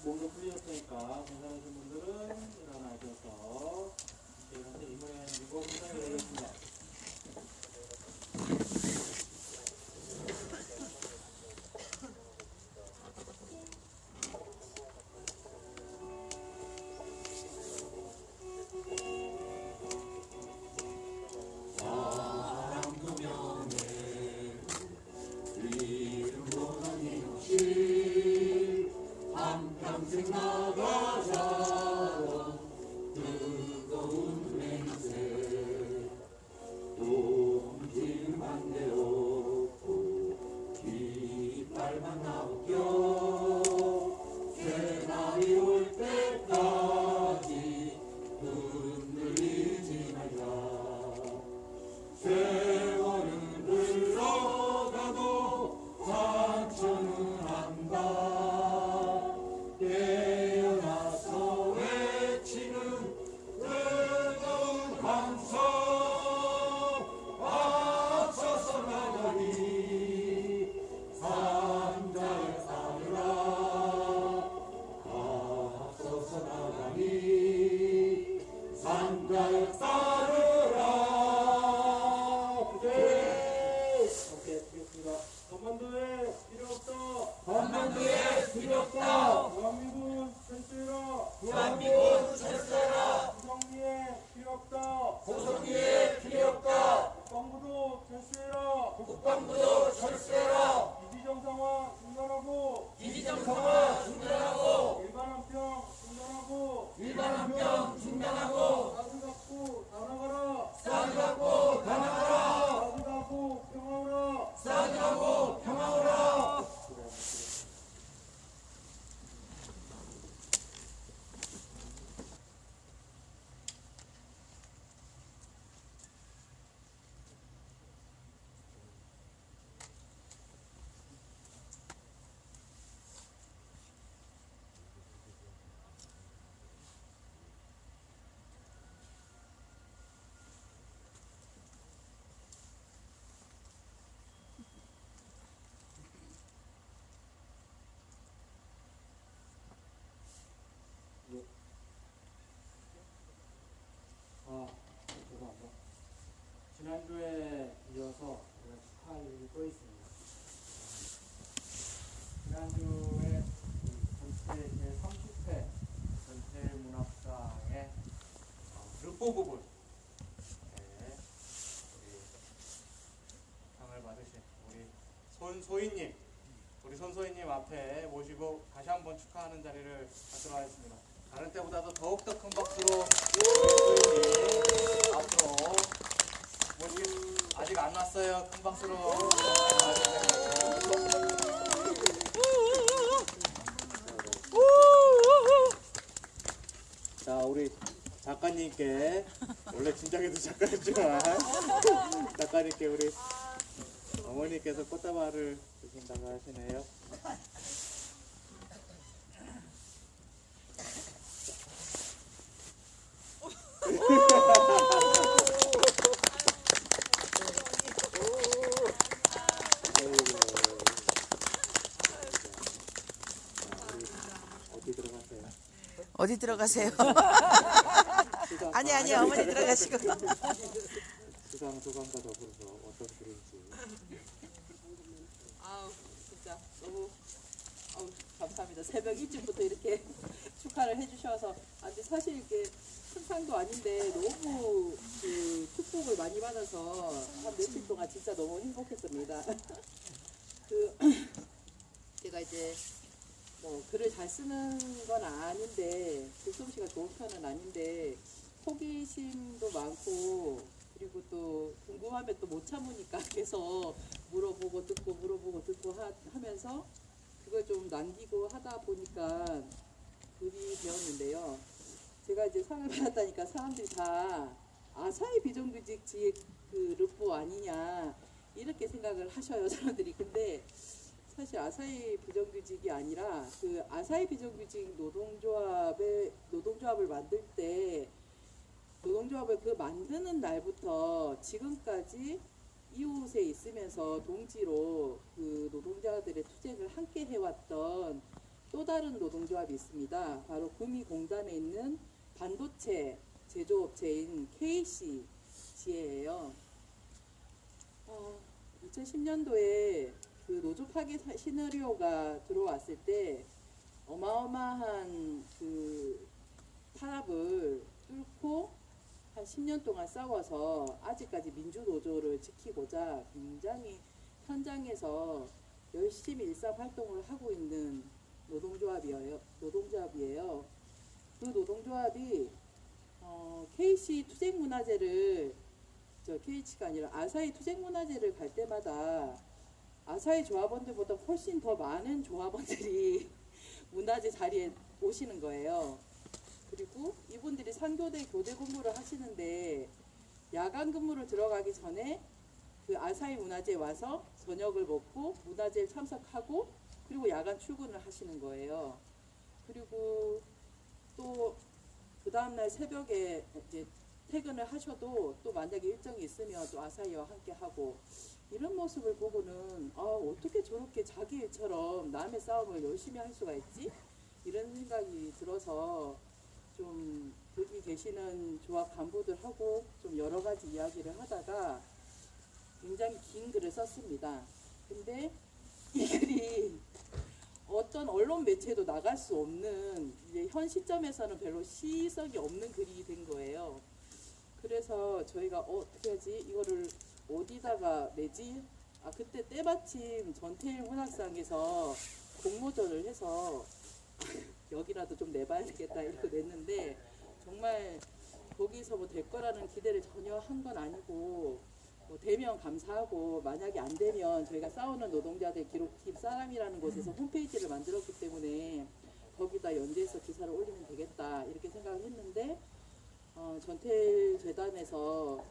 몸도 풀리셨으니까 괜찮으신 분들은 일어나셔서 저희한테 이번에 유고 분장을 해야겠습니다. 한평생 나가자던 뜨거운 맹세 동지는 반대 없고 깃발만 나웃겨 새날이 올 때까지 흔들리지 말자. 세월은 흘러가도 상처는 한다. 깨어나서 외치는 뜨거운 함성 앞서서 나가니 산자에 따르라. 앞서서 나가니 산자에 따르라. 오케이, 되겠습니다. 건반도에 필요 없다. 건반도에 필요 없다. 대한민국 철수해라. 대한민국 철수해라. 구성리에 필요 없다. 고성리에 필요 없다. 국방부도 철수해라. 국방부도 철수해라. 이지정 상황 중단하고 이지정 상황 중단하고 일반 함평 중단하고 일반 함평 중단하고 사드 갖고 다 나가라. 사드 갖고 다 나가라. 사드 갖고 평화오라. 사드 갖고 평화오라. 죄송합니다. 지난주에 이어서 제가 축하할 일이 또 있습니다. 지난주에 전체 제30회 전체문학상의 르포 부분 우리 상을 받으신 우리 손소희님, 우리 손소희님 앞에 모시고 다시 한번 축하하는 자리를 갖도록 하겠습니다. 다른 때보다도 더욱더 큰 박수로 소희님 앞으로 모시 아직 안 왔어요. 큰 박수로 자, 우리 작가님께 원래 진작에도 작가였지만 작가님께 우리 어머니께서 꽃다발을 주신다고 하시네요. 어디 들어가세요? 아니 어머니 들어가시고. 수상 소감과 더불어서 어떤 글인지. 아우 진짜 너무 감사합니다. 새벽 일찍부터 이렇게 축하를 해주셔서 아주 사실 이게 큰 상도 아닌데 너무 그 축복을 많이 받아서 한 며칠 동안 진짜 너무 행복했습니다. 그 제가 이제 뭐 글을 잘 쓰는 건 아닌데 글솜씨가 좋은 편은 아닌데 호기심도 많고 그리고 또 궁금하면 또 못 참으니까 계속 물어보고 듣고 하면서 그걸 좀 남기고 하다 보니까 글이 되었는데요. 제가 이제 상을 받았다니까 사람들이 다 아사히 비정규직직 그 르포 아니냐 이렇게 생각을 하셔요, 사람들이. 근데 사실 아사히 비정규직이 아니라 그 아사히 비정규직 노동조합을 만들 때 노동조합을 그 만드는 날부터 지금까지 이웃에 있으면서 동지로 그 노동자들의 투쟁을 함께 해왔던 또 다른 노동조합이 있습니다. 바로 구미공단에 있는 반도체 제조업체인 KC 지혜예요. 2010년도에 그 노조 파괴 시나리오가 들어왔을 때 어마어마한 그 탄압을 뚫고 한 10년 동안 싸워서 아직까지 민주노조를 지키고자 굉장히 현장에서 열심히 일상활동을 하고 있는 노동조합이에요. 그 노동조합이 KC 투쟁문화제를 KH가 아니라 아사히 투쟁문화제를 갈 때마다 아사히 조합원들보다 훨씬 더 많은 조합원들이 문화제 자리에 오시는 거예요. 그리고 이분들이 3교대 교대 근무를 하시는데 야간 근무를 들어가기 전에 그 아사히 문화제에 와서 저녁을 먹고 문화제에 참석하고 그리고 야간 출근을 하시는 거예요. 그리고 또 그 다음날 새벽에 이제 퇴근을 하셔도 또 만약에 일정이 있으면 또 아사히와 함께 하고 이런 모습을 보고는 어떻게 저렇게 자기 일처럼 남의 싸움을 열심히 할 수가 있지? 이런 생각이 들어서 좀 여기 계시는 조합 간부들하고 좀 여러 가지 이야기를 하다가 굉장히 긴 글을 썼습니다. 근데 이 글이 어떤 언론 매체도 나갈 수 없는 이제 현 시점에서는 별로 시의성이 없는 글이 된 거예요. 그래서 저희가 어떻게 하지? 이거를 어디다가 내지? 그때 때마침 전태일 문학상에서 공모전을 해서 여기라도 좀 내봐야 되겠다 이렇게 냈는데 정말 거기서 뭐 될 거라는 기대를 전혀 한 건 아니고 뭐 되면 감사하고 만약에 안 되면 저희가 싸우는 노동자들 기록팀 사람이라는 곳에서 홈페이지를 만들었기 때문에 거기다 연재해서 기사를 올리면 되겠다 이렇게 생각을 했는데 전태일 재단에서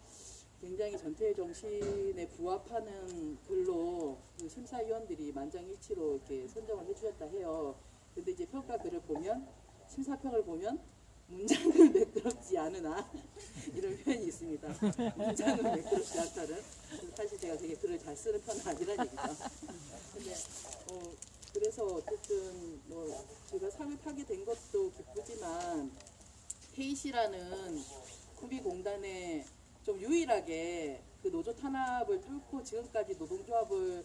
굉장히 전태일 정신에 부합하는 글로 그 심사위원들이 만장일치로 이렇게 선정을 해주셨다 해요. 근데 이제 평가글을 보면 심사평을 보면 문장은 매끄럽지 않으나 이런 표현이 있습니다. 문장은 매끄럽지 않다는. 사실 제가 되게 글을 잘 쓰는 편은 아니란 얘기죠. 근데 그래서 어쨌든 뭐 제가 상을 타게 된 것도 기쁘지만 KC라는 구미공단에 좀 유일하게 그 노조 탄압을 뚫고 지금까지 노동조합을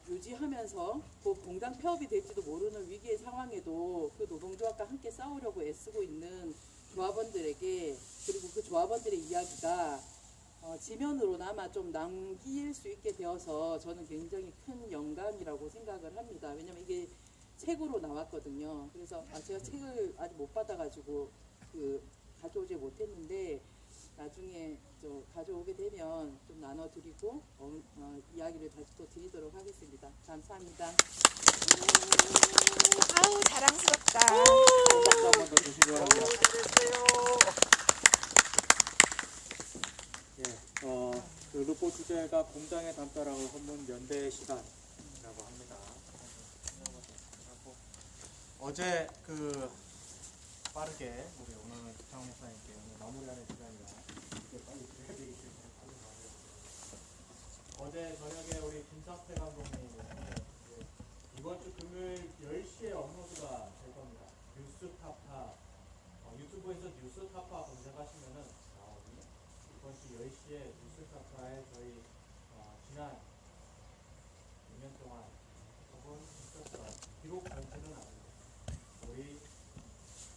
유지하면서 그 공장 폐업이 될지도 모르는 위기의 상황에도 그 노동조합과 함께 싸우려고 애쓰고 있는 조합원들에게 그리고 그 조합원들의 이야기가 지면으로나마 좀 남길 수 있게 되어서 저는 굉장히 큰 영광이라고 생각을 합니다. 왜냐면 이게 책으로 나왔거든요. 그래서 제가 책을 아직 못 받아가지고 가져오지 못했는데 나중에 가져오게 되면 좀 나눠드리고 이야기를 다시 또 드리도록 하겠습니다. 감사합니다. 아우 자랑스럽다. 박수 한번 더 주시기 바랍니다. 그 루포 주제가 공장의 담벼락을 헛문 연대의 시간이라고 합니다. 어제 빠르게 우리 오늘 부창 목사님께 오늘 마무리하는 시간이라 이렇게 빨리 드려야 되기 때문에 빨리 마무리하겠습니다. 어제 저녁에 우리 김상태 감독님이 이번 주 금요일 10시에 업로드가 될 겁니다. 뉴스타파 유튜브에서 뉴스타파 검색하시면은 나오거든요. 이번 주 10시에 뉴스타파에 저희 지난 2년 동안 혹은 있었던 기록 전체는 아니고 우리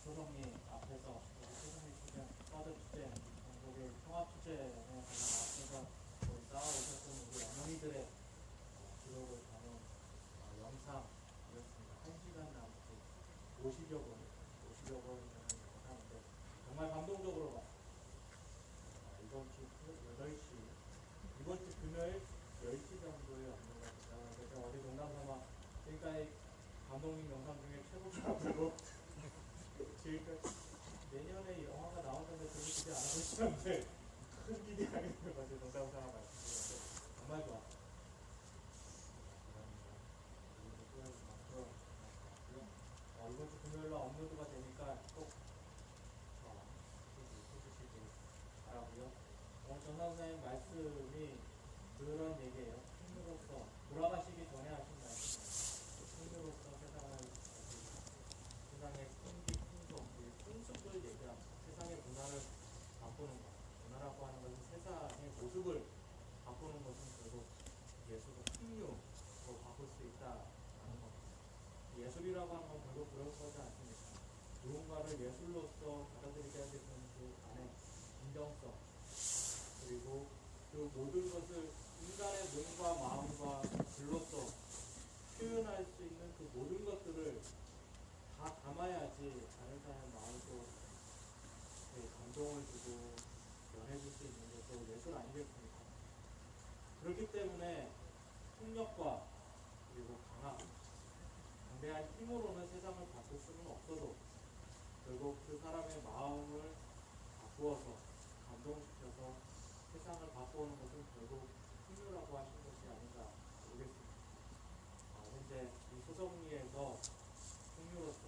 소정리 앞에서 우리 소정리 주제, 서드 주제, 전국의 통합 주제에 관한 앞에서 우리 싸워오셨던 우리 어머니들의 기록을 담은 영상이었습니다. 1시간 남짓 50여 번이라는 영상인데 정말 감동적으로 봤습니다. 이번 주 8시, 이번 주 금요일 10시 정도에 업로드가 됐다. 그래서 어제 농담삼아 지금까지 감독님 영상 중에 최고라고 지금까지 내년에 이 영화가 나온다는데 별로 기대 안 하고 있었는데 큰 기대하게 돼가지고 농담삼아 말씀드렸는데 정말 좋았어요. 이번 주 금요일로 업로드가 되니까 꼭 해주시길 바라고요. 오늘 전 선생님 말씀이 그런 얘기예요. 승리로서 돌아가시기 전에 하신 말씀. 승리로서 세상을 모습을 바꾸는 것은 결국 예술의 풍류로 바꿀 수 있다라는 겁니다. 예술이라고 하는 건 결국 그런 거지 않습니까? 누군가를 예술로서 받아들이게 되는 그 안에 진정성, 그리고 그 모든 것을 인간의 몸과 마음과 글로써 표현할 수 있는 그 모든 것들을 다 담아야지 다른 사람의 마음도 감동을 주고 연해줄 수 있는 것도 예술 아니겠습니까? 그렇기 때문에 폭력과 그리고 강대한 힘으로는 세상을 바꿀 수는 없어도 결국 그 사람의 마음을 바꾸어서 감동시켜서 세상을 바꾸는 것은 결국 풍요라고 하신 것이 아닌가 모르겠습니다. 현재 이 소정리에서 풍요로서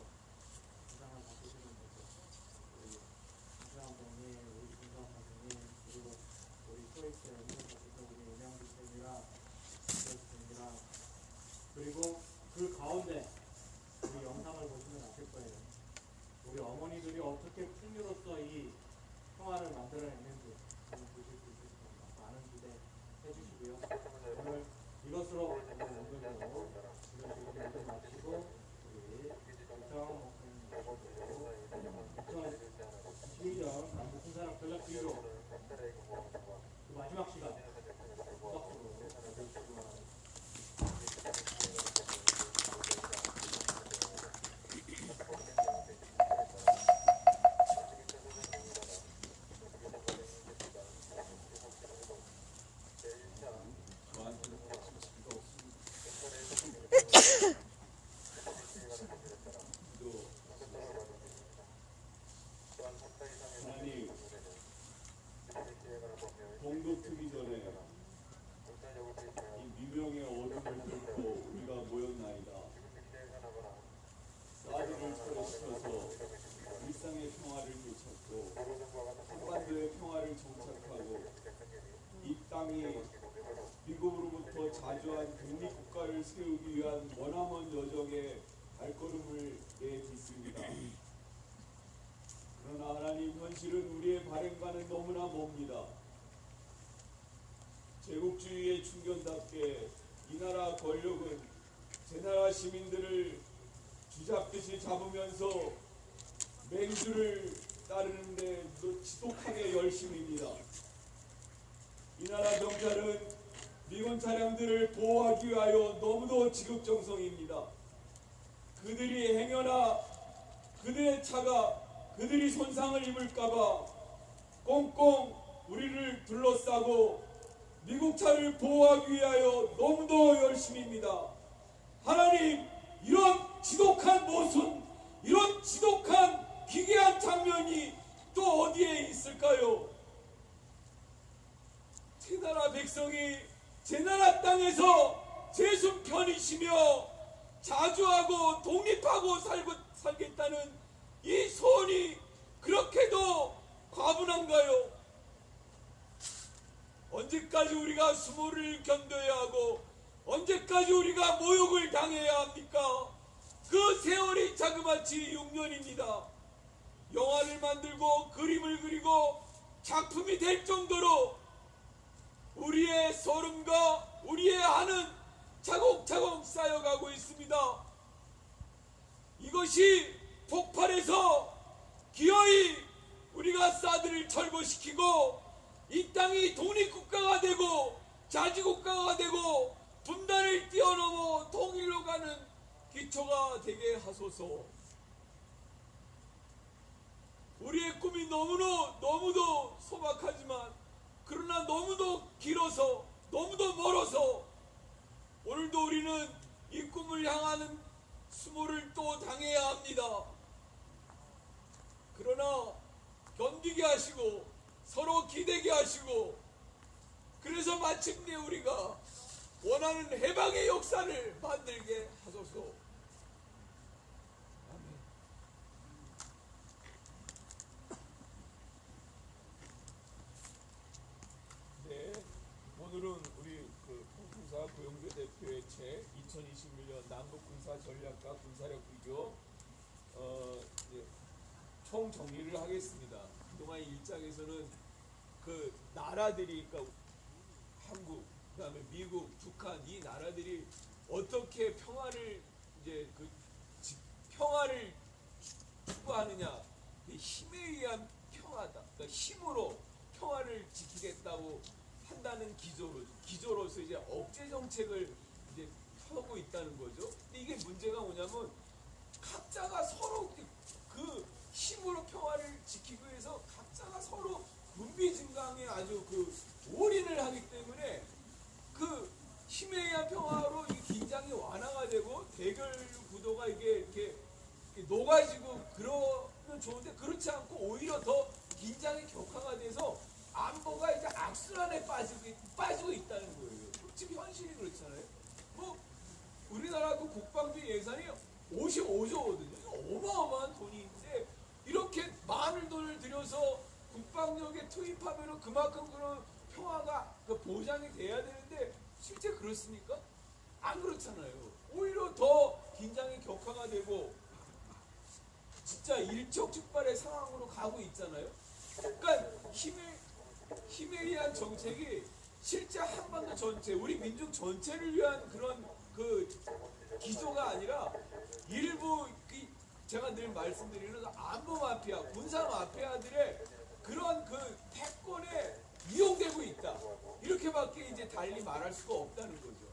세상을 바꾸시는 것을 우리 김수환 감독님, 우리 김수환 감독님, 그리고 우리 소이스의 미국에서 우리 윤영주 쌤이랑 쌤이랑 그리고 그 가운데 우리 영상을 보시면 아실 거예요. 우리 어머니들이 어떻게 풍류로서 이 평화를 만들어냈는지 보실 수 있을 겁니다. 많은 기대 해주시고요. 오늘 이것으로 오늘 오늘도 이것을 마치고 우리 일정 목사님 모시고 2021년 남북군사력 전략 기로 그 마지막 시간 박수로 맞아주시기 바랍니다. 하나님, 봉독 트기 전에 이 미명의 어둠을 뚫고 우리가 모였나이다. 사드를 철회시켜서 일상의 평화를 되찾고 한반도의 평화를 정착하고 이 땅이 미국으로부터 자주한 독립국가를 세우기 위한 머나먼 여정에 발걸음을 내딛습니다. 그러나 하나님, 현실은 우리의 발행과는 너무나 멉니다. 제국주의의 충견답게 이 나라 권력은 제 나라 시민들을 쥐잡듯이 잡으면서 맹주를 따르는데 지독하게 열심입니다. 이 나라 경찰은 미군 차량들을 보호하기 위하여 너무도 지극정성입니다. 그들이 행여나 그들의 차가 그들이 손상을 입을까봐 꽁꽁 우리를 둘러싸고 미국 차를 보호하기 위하여 너무도 열심입니다. 하나님, 이런 지독한 모순, 이런 지독한 기괴한 장면이 또 어디에 있을까요? 제 나라 백성이 제 나라 땅에서 제 숨 편히 쉬며 자주하고 독립하고 살겠다는 이 소원이 그렇게도 과분한가요? 언제까지 우리가 수모를 견뎌야 하고 언제까지 우리가 모욕을 당해야 합니까? 그 세월이 자그마치 6년입니다. 영화를 만들고 그림을 그리고 작품이 될 정도로 우리의 소름과 우리의 한은 차곡차곡 쌓여가고 있습니다. 이것이 폭발해서 기어이 우리가 사드를 철거시키고 이 땅이 독립국가가 되고 자주국가가 되고 분단을 뛰어넘어 통일로 가는 기초가 되게 하소서. 우리의 꿈이 너무도 소박하지만 그러나 너무도 길어서 너무도 멀어서 오늘도 우리는 이 꿈을 향하는 수모를 또 당해야 합니다. 그러나 견디게 하시고 서로 기대게 하시고 그래서 마침내 우리가 원하는 해방의 역사를 만들게 하소서. 아멘. 네, 오늘은 우리 통군사 고영배 대표의 책 2021년 남북군사 전략과 군사력 비교 총 정리를 하겠습니다. 그동안 일장에서는 그 나라들이, 그러니까 한국, 그다음에 미국, 북한 이 나라들이 어떻게 평화를 이제 평화를 추구하느냐, 힘에 의한 평화다. 그러니까 힘으로 평화를 지키겠다고 한다는 기조로서 이제 억제 정책을 이제 펴고 있다는 거죠. 근데 이게 문제가 뭐냐면 각자가 서로 그 힘으로 평화를 지키기 위해서 각자가 서로 군비 증강에 아주 올인을 하기 때문에 그 힘에 의한 평화로 이 긴장이 완화가 되고 대결 구도가 이렇게 녹아지고 그러면 좋은데 그렇지 않고 오히려 더 긴장이 격화가 돼서 안보가 이제 악순환에 빠지고 있다는 거예요. 지금 현실이 그렇잖아요. 뭐 우리나라 그 국방비 예산이 55조거든요. 어마어마한 돈인데 이렇게 많은 돈을 들여서 국방력에 투입하면 그만큼 그런 평화가 보장이 돼야 되는데 실제 그렇습니까? 안 그렇잖아요. 오히려 더 긴장이 격화가 되고 진짜 일촉즉발의 상황으로 가고 있잖아요. 그러니까 힘에 의한 정책이 실제 한반도 전체, 우리 민족 전체를 위한 그런 기조가 아니라 일부 제가 늘 말씀드리는 안보 마피아, 군사 마피아들의 그런 패권에 이용되고 있다. 이렇게밖에 이제 달리 말할 수가 없다는 거죠.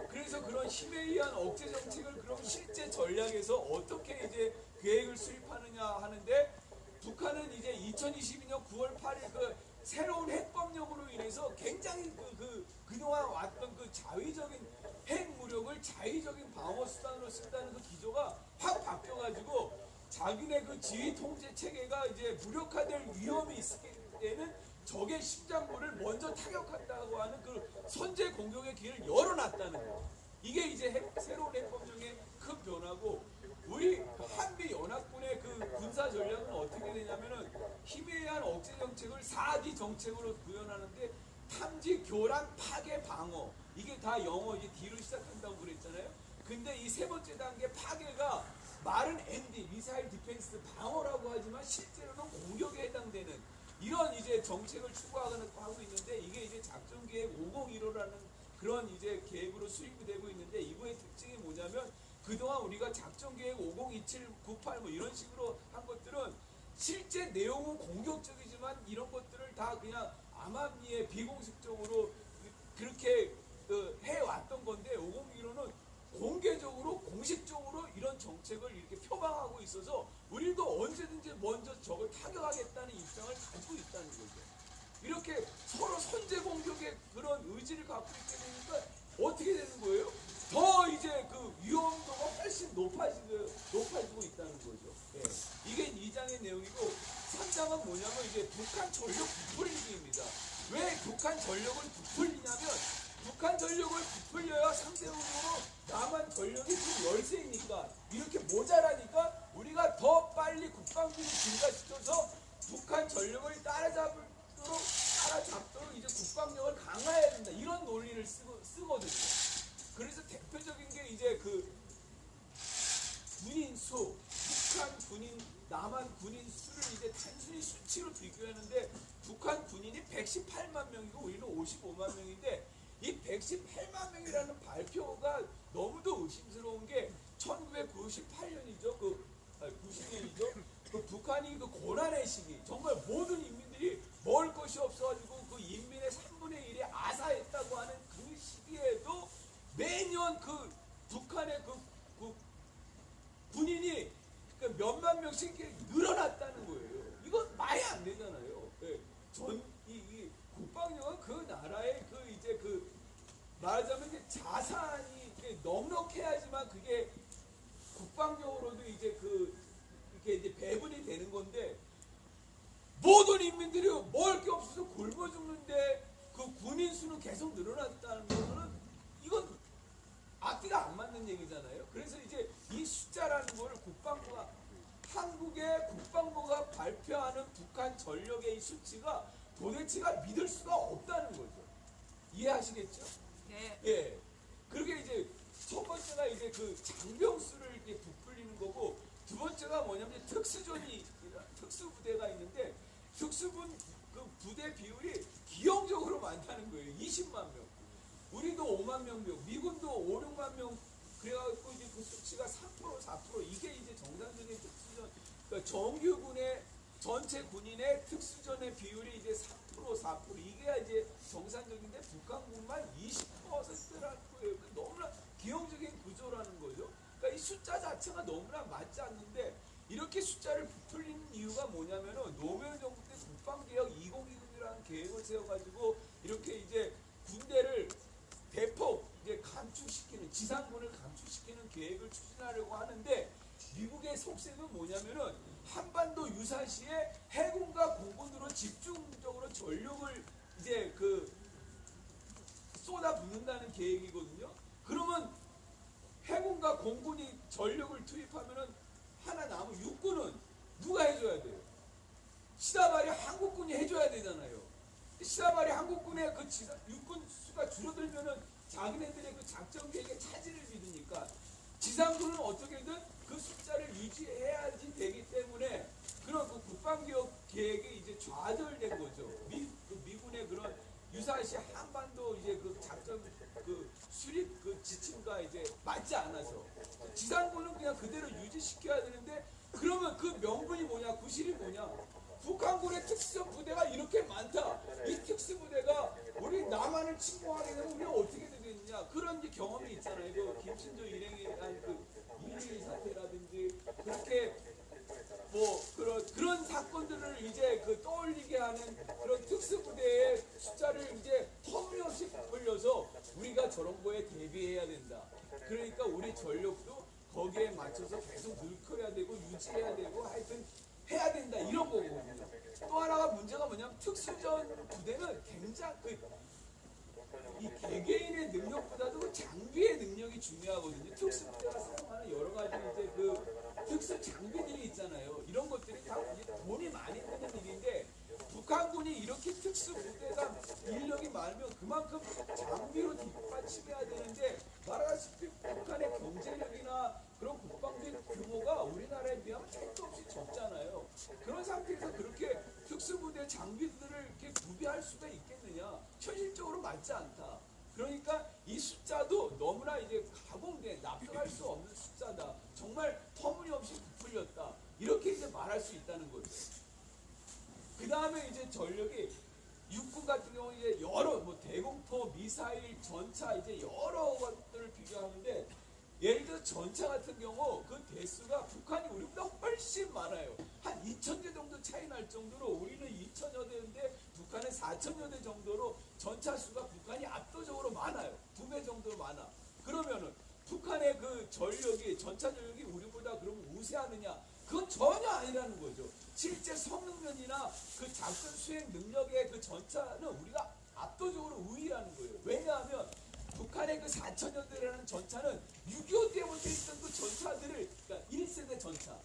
그래서 그런 힘에 의한 억제 정책을 그럼 실제 전략에서 어떻게 이제 계획을 수립하느냐 하는데 북한은 이제 2022년 9월 8일 새로운 핵법령으로 인해서 굉장히 그동안 왔던 자위적인 핵무력을 자위적인 방어 수단으로 쓴다는 기조가 확 바뀌어가지고 자기네 지휘 통제 체계가 이제 무력화될 위험이 있을 때는 적의 심장부를 먼저 타격한다고 하는 선제 공격의 길을 열어놨다는 거예요. 이게 이제 새로운 핵법령의 큰 변화고 우리 한미 연합군의 군사 전략은 어떻게 되냐면은 힘에 의한 억제 정책을 4D 정책으로 구현하는데 탐지, 교란, 파괴, 방어 이게 다 영어 이제 D로 시작한다고 그랬잖아요. 근데 이 세 번째 단계 파괴가 말은 MD, 미사일 디펜스 방어라고 하지만 실제로는 공격에 해당되는 이런 이제 정책을 추구하고 있는데 이게 이제 작전계획 5015라는 그런 이제 계획으로 수립이 되고 있는데 이거의 특징이 뭐냐면 그동안 우리가 작전계획 5027, 98 뭐 이런 식으로 한 것들은 실제 내용은 공격적이지만 이런 것들을 다 그냥 암암리에 비공식적으로 그렇게 해왔던 건데 5015는 공개적으로 공식적으로 이런 정책을 이렇게 표방하고 있어서 우리도 언제든지 먼저 적을 타격하겠다는 입장을 가지고 있다는 거죠. 이렇게 서로 선제 공격의 그런 의지를 갖고 있게 되니까 어떻게 되는 거예요? 더 이제 위험도가 훨씬 높아지고 있다는 거죠. 예. 이게 2장의 내용이고 3장은 뭐냐면 이제 북한 전력 부풀리기입니다. 왜 북한 전력을 부풀리냐면 북한 전력을 부풀려야 상대적으로 남한 전력이 지금 열세이니까 이렇게 모자라니까 우리가 더 빨리 국방비를 증가시켜서 북한 전력을 따라잡도록 이제 국방력을 강화해야 된다. 이런 논리를 쓰거든요. 그래서 대표적인 게 이제 군인 수, 북한 군인, 남한 군인 수를 이제 단순히 수치로 비교하는데 북한 군인이 118만 명이고 우리는 55만 명인데 이 118만 명이라는 발표가 너무도 의심스러운 게 1998년이죠. 90년이죠. 북한이 고난의 시기, 정말 모든 인민들이 먹을 것이 없어가지고 인민의 3분의 1이 아사했다고 하는 그 시기에도 매년 북한의 군인이 몇만 명씩 늘어났다는 거예요. 이건 말이 안 되잖아요. 네. 이 국방력은 그 나라의 말하자면 이제 자산이 넉넉해야지만 그게 국방력으로도 이제 이렇게 이제 배분이 되는 건데 모든 인민들이 먹을 게 없어서 굶어 죽는데 군인 수는 계속 늘어났다는 거는 이건 앞뒤가 안 맞는 얘기잖아요. 그래서 이제 이 숫자라는 거를 한국의 국방부가 발표하는 북한 전력의 이 수치가 도대체가 믿을 수가 없다는 거죠. 이해하시겠죠? 네. 예. 그렇게 이제 첫 번째가 이제 장병수를 이렇게 부풀리는 거고 두 번째가 뭐냐면 특수부대가 있는데 특수군 그 부대 비율이 기형적으로 많다는 거예요. 20만 명. 우리도 5만 명, 미군도 5, 6만 명. 그래갖고 이제 그 수치가 3%, 4% 이게 이제 정상적인 특수전, 그러니까 정규군의 전체 군인의 특수전의 비율이 이제 3%, 4% 이게 이제 정상적인데 북한군만 20%라는 거예요. 너무나 기형적인 구조라는 거죠. 그러니까 이 숫자 자체가 너무나 맞지 않는데 이렇게 숫자를 부풀리는 이유가 뭐냐면은 노무현 정부 때 국방개혁 2020이라는 계획을 세워가지고 이렇게 이제 군대를 대폭 이제 감축시키는 지상군을 감축시키는 계획을 추진하려고 하는데 미국의 속셈은 뭐냐면은 한반도 유사시에 해군과 공군으로 집중적으로 전력을 이제 그 쏟아붓는다는 계획이거든요. 그러면 해군과 공군이 전력을 투입하면은 하나 남은 육군은 누가 해줘야 돼요? 시다발이 한국군이 해줘야 되잖아요. 시다발이 한국군의 그 육군 수가 줄어들면은 자기네들의 그 작전 계획에 차질을 빚으니까 지상군은 어떻게든 그 숫자를 유지해야지 되기 때문에 그런 그 국방개혁 계획이 이제 좌절된 거죠. 미군의 그런 유사시 한반도 이제 그 작전 그 수립 그 지침과 이제 맞지 않아서 지상군은 그냥 그대로 유지시켜야 되는데 그러면 그 명분이 뭐냐, 구실이 뭐냐? 북한군의 특수전 부대가 이렇게 많다. 이 특수부대가 우리 남한을 침공하게 되면 우리가 어떻게 되겠느냐? 그런 이제 경험이 있잖아요. 그 김신조 일행에 대한 그 이의 사태라든지 그렇게 뭐 그런 사건들을 이제 그 떠올리게 하는 그런 특수부대의 숫자를 이제 터무니없이 부풀려서 우리가 저런 거에 대비해야 된다. 그러니까 우리 전력도 거기에 맞춰서 계속 늘커야 되고 유지해야 되고 하여튼 해야 된다 이런 거거든요. 또 하나가 문제가 뭐냐면 특수전 부대는 굉장히 이 개개인의 능력보다도 그 장비의 능력이 중요하거든요. 특수부대가 사용하는 여러 가지 이제 그 특수 장비들이 있잖아요. 이런 것들이 다 이제 돈이 많이 드는 일인데 북한군이 이렇게 특수부대가 인력이 많으면 그만큼 장비로 뒷받침해야 되는데 말하다시피 북한의 경제력이나 그런 국방비 규모가 우리나라에 비하면 택도 없이 적잖아요. 그런 상태에서 그렇게 특수부대 장비들을 이렇게 구비할 수가 있겠느냐? 현실적으로 맞지 않다. 그러니까 이 숫자도 너무나 이제 가공된 납득할 수 없는 숫자다. 정말 터무니없이 부풀렸다. 이렇게 이제 말할 수 있다는 거죠. 그 다음에 이제 전력이 육군 같은 경우 이제 여러 뭐 대공포, 미사일, 전차 이제 여러 것들을 비교하는데 예를 들어 전차 같은 경우 그 대수가 북한이 우리보다 훨씬 많아요. 한 2,000대 정도 차이 날 정도로 우리는 2,000여 대인데 북한은 4,000여 대 정도로 전차 수가 북한이 압도적으로 많아요. 2배 정도 많아. 그러면은 북한의 그 전력이 전차 전력이 우리보다 그러면 우세하느냐? 그건 전혀 아니라는 거죠. 실제 성능면이나 그 작전 수행 능력의 그 전차는 우리가 압도적으로 우위라는 거예요. 왜냐하면 북한의 그 4,000여 대라는 전차는 6.25 때부터 있던 그 전차들을, 그러니까 1세대 전차,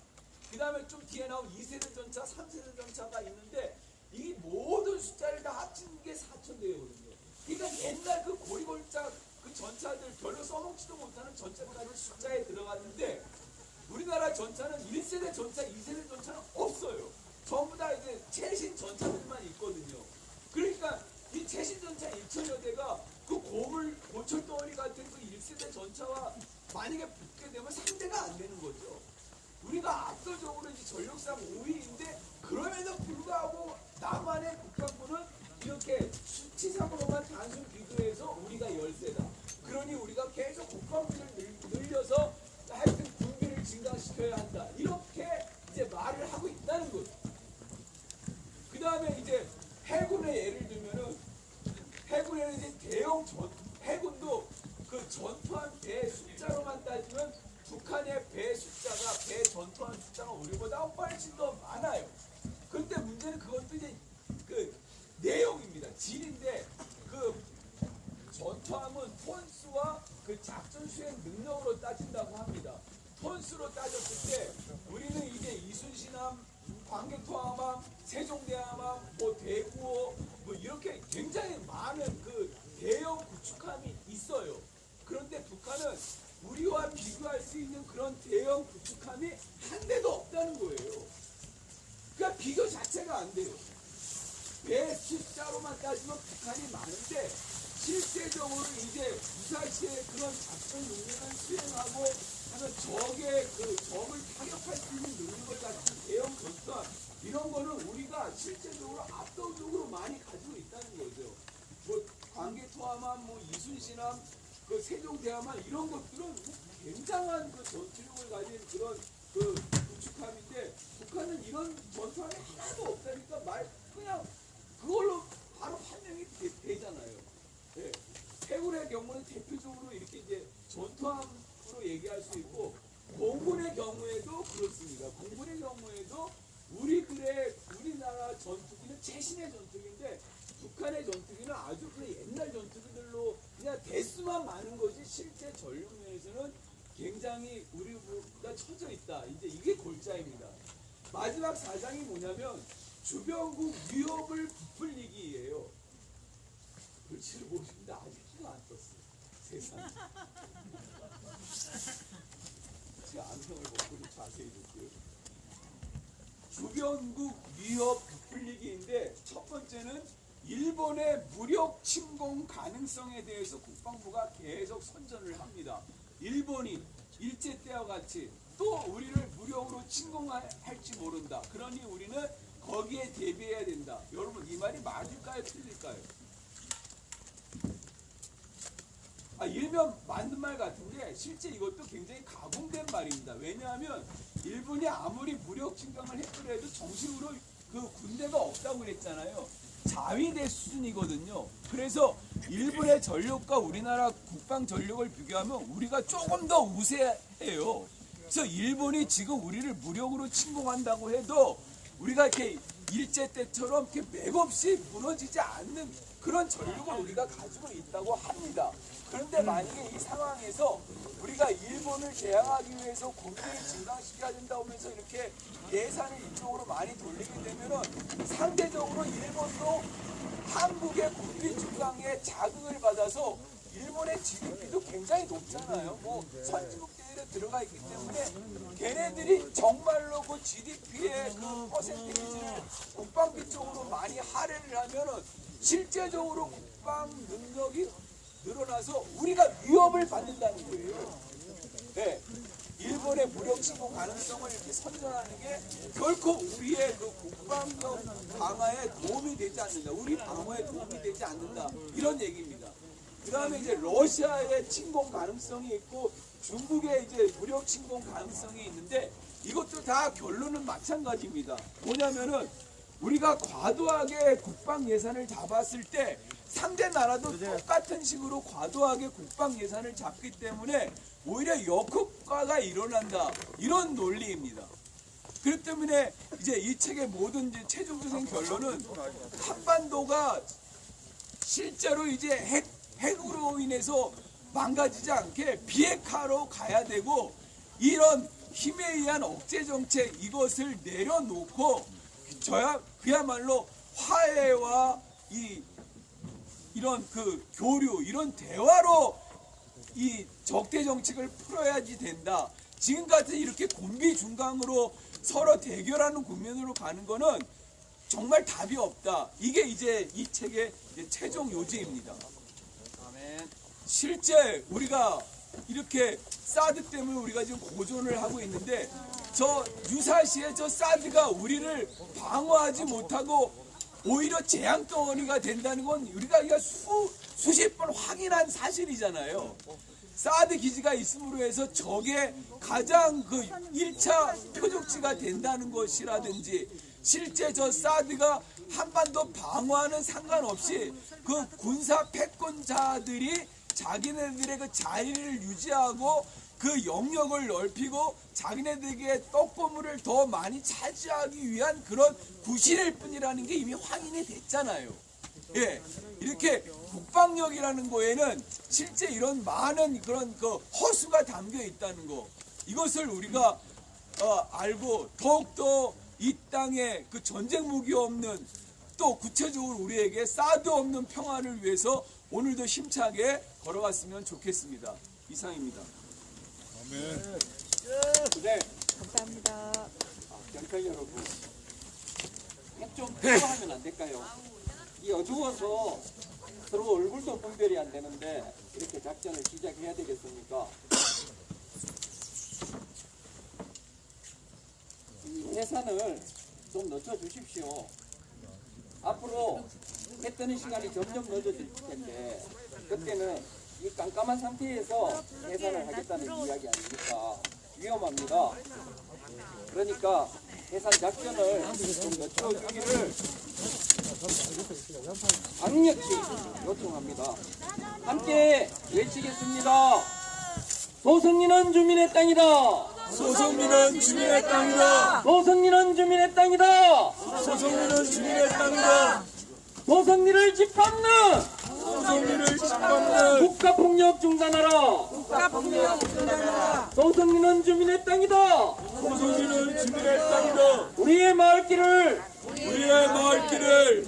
그 다음에 좀 뒤에 나온 2세대 전차, 3세대 전차가 있는데 이 모든 숫자를 다 합친 게 4,000대거든요. 그러니까 옛날 그 고리골짝 그 전차들 별로 써먹지도 못하는 전차가루 숫자에 들어갔는데 우리나라 전차는 1세대 전차, 2세대 전차는 없어요. 전부 다 이제 최신 전차들만 있거든요. 그러니까 이 최신 전차 2,000여 대가 그 고철덩어리 같은 그 1세대 전차와 만약에 붙게 되면 상대가 안 되는 거죠. 우리가 압도적으로 이제 전력상 5위인데 그럼에도 불구하고 남한의 북한군은 이렇게 수치상으로만 단순 비교해서 우리가 10세다. 그러니 우리가 계속 국방비를 늘려서 하여튼 군비를 증강시켜야 한다. 이렇게 이제 말을 하고 있다는 거죠. 그 다음에 이제 해군의 예를 들면은 해군에는 이제 대형 해군도 그 전투한 배 숫자로만 따지면 북한의 배 숫자가 배 전투한 숫자가 우리보다 훨씬 더 많아요. 그런데 문제는 그것도 이제 그 내용입니다. 질인데 그 전투함은 톤수와 그 작전 수행 능력으로 따진다고 합니다. 톤수로 따졌을 때 우리는 이제 이순신함, 광개토함함, 세종대함함, 뭐 대구호 뭐 이렇게 굉장히 많은 그 대형 구축함이 있어요. 그런데 북한은 우리와 비교할 수 있는 그런 대형 구축함이 한 대도 없다는 거예요. 그러니까 비교 자체가 안 돼요. 배 숫자로만 따지면 북한이 많은데 실제적으로 이제 유사시에 그런 작전 능력을 수행하고 하면 적의 그 적을 타격할 수 있는 능력을 가진 대형 전투함 이런 거는 우리가 실제적으로 압도적으로 많이 가지고 있다는 거죠. 뭐 광개토함함, 뭐 이순신함, 그 세종대함함 이런 것들은 뭐 굉장한 그 전투력을 가진 그런 그 구축함인데 북한은 이런 전투함이 하나도 없다니까 그냥 그걸로 바로 판명이 되잖아요. 네. 해군의 경우는 대표적으로 이렇게 이제 전투함으로 얘기할 수 있고 공군의 경우에도 그렇습니다. 공군의 경우에도 우리나라 전투기는 최신의 전투기인데 북한의 전투기는 아주 그 옛날 전투기들로 그냥 대수만 많은 거지 실제 전력면에서는 굉장히 우리보다 처져 있다. 이제 이게 골자입니다. 마지막 사장이 뭐냐면 주변국 위협을 부풀리기예요. 글씨를 모르는데 아직도 안 떴어. 세상에. 제 안경을 벗고 자세히 볼게요. 주변국 위협 부풀리기인데 첫 번째는 일본의 무력 침공 가능성에 대해서 국방부가 계속 선전을 합니다. 일본이 일제 때와 같이 또 우리를 무력으로 침공할지 모른다. 그러니 우리는 거기에 대비해야 된다. 여러분 이 말이 맞을까요? 틀릴까요? 일면 맞는 말 같은데 실제 이것도 굉장히 가공된 말입니다. 왜냐하면 일본이 아무리 무력 침공을 했더라도 정식으로 그 군대가 없다고 그랬잖아요. 자위대 수준이거든요. 그래서 일본의 전력과 우리나라 국방 전력을 비교하면 우리가 조금 더 우세해요. 그래서 일본이 지금 우리를 무력으로 침공한다고 해도 우리가 이렇게 일제 때처럼 이렇게 맥없이 무너지지 않는 그런 전력을 우리가 가지고 있다고 합니다. 그런데 만약에 이 상황에서 우리가 일본을 대항하기 위해서 군대를 증강시켜야 된다고 하면서 이렇게 예산을 이쪽으로 많이 돌리게 되면은 상대적으로 일본도 한국의 군비 증강에 자극을 받아서 일본의 GDP도 굉장히 높잖아요. 뭐 선진국들에 들어가 있기 때문에 걔네들이 정말로 그 GDP의 그 퍼센테이지를 국방비 쪽으로 많이 할애를 하면은 실제적으로 국방 능력이 늘어나서 우리가 위협을 받는다는 거예요. 네. 일본의 무력 침공 가능성을 이렇게 선전하는 게 결코 우리의 그 국방력 강화에 도움이 되지 않는다. 우리 방어에 도움이 되지 않는다. 이런 얘기입니다. 그 다음에 이제 러시아의 침공 가능성이 있고 중국의 이제 무력 침공 가능성이 있는데 이것도 다 결론은 마찬가지입니다. 뭐냐면은 우리가 과도하게 국방 예산을 잡았을 때 상대 나라도 똑같은 식으로 과도하게 국방 예산을 잡기 때문에 오히려 역효과가 일어난다. 이런 논리입니다. 그렇기 때문에 이제 이 책의 모든 이제 최종적인 결론은 한반도가 실제로 이제 핵으로 인해서 망가지지 않게 비핵화로 가야 되고 이런 힘에 의한 억제 정책 이것을 내려놓고 그야말로 화해와 이런 그 교류 이런 대화로 이 적대 정책을 풀어야지 된다. 지금 같은 이렇게 군비 중강으로 서로 대결하는 국면으로 가는 거는 정말 답이 없다. 이게 이제 이 책의 최종 요지입니다. 실제 우리가 이렇게 사드 때문에 우리가 지금 고전을 하고 있는데 저 유사시에 저 사드가 우리를 방어하지 못하고 오히려 재앙덩어리가 된다는 건 우리가 수십 번 확인한 사실이잖아요. 사드 기지가 있음으로 해서 적의 가장 그 1차 표적지가 된다는 것이라든지 실제 저 사드가 한반도 방어와는 상관없이 그 군사 패권자들이 자기네들의 그 자리를 유지하고 그 영역을 넓히고 자기네들에게 떡고물을 더 많이 차지하기 위한 그런 구실일 뿐이라는 게 이미 확인이 됐잖아요. 예, 이렇게 국방력이라는 거에는 실제 이런 많은 그런 그 허수가 담겨 있다는 거 이것을 우리가 알고 더욱더 이 땅에 그 전쟁 무기 없는 또 구체적으로 우리에게 사드 없는 평화를 위해서 오늘도 힘차게 걸어갔으면 좋겠습니다. 이상입니다. 아멘. 네. 감사합니다. 경찰 여러분, 핵 좀 필요하면 안 될까요? 이 어두워서 서로 얼굴도 분별이 안 되는데 이렇게 작전을 시작해야 되겠습니까? 이 해산을 좀 늦춰주십시오. 앞으로 해 뜨는 시간이 점점 늦어질 텐데 그때는 이 깜깜한 상태에서 해산을 하겠다는 이야기 아닙니까? 위험합니다. 그러니까 해산 작전을 좀 늦춰주기를 강력히 요청합니다. 함께 외치겠습니다. 소성리는 주민의 땅이다. 소성리는 주민의 땅이다. 소성리는 주민의 땅이다. 소성리는 주민의 땅이다. 소성리를 짓밟는 소성리를 짓밟는 국가폭력 중단하라. 소성리는 주민의 땅이다. 소성리는 주민의 땅이다. 우리의 마을길을 우리의 마을길을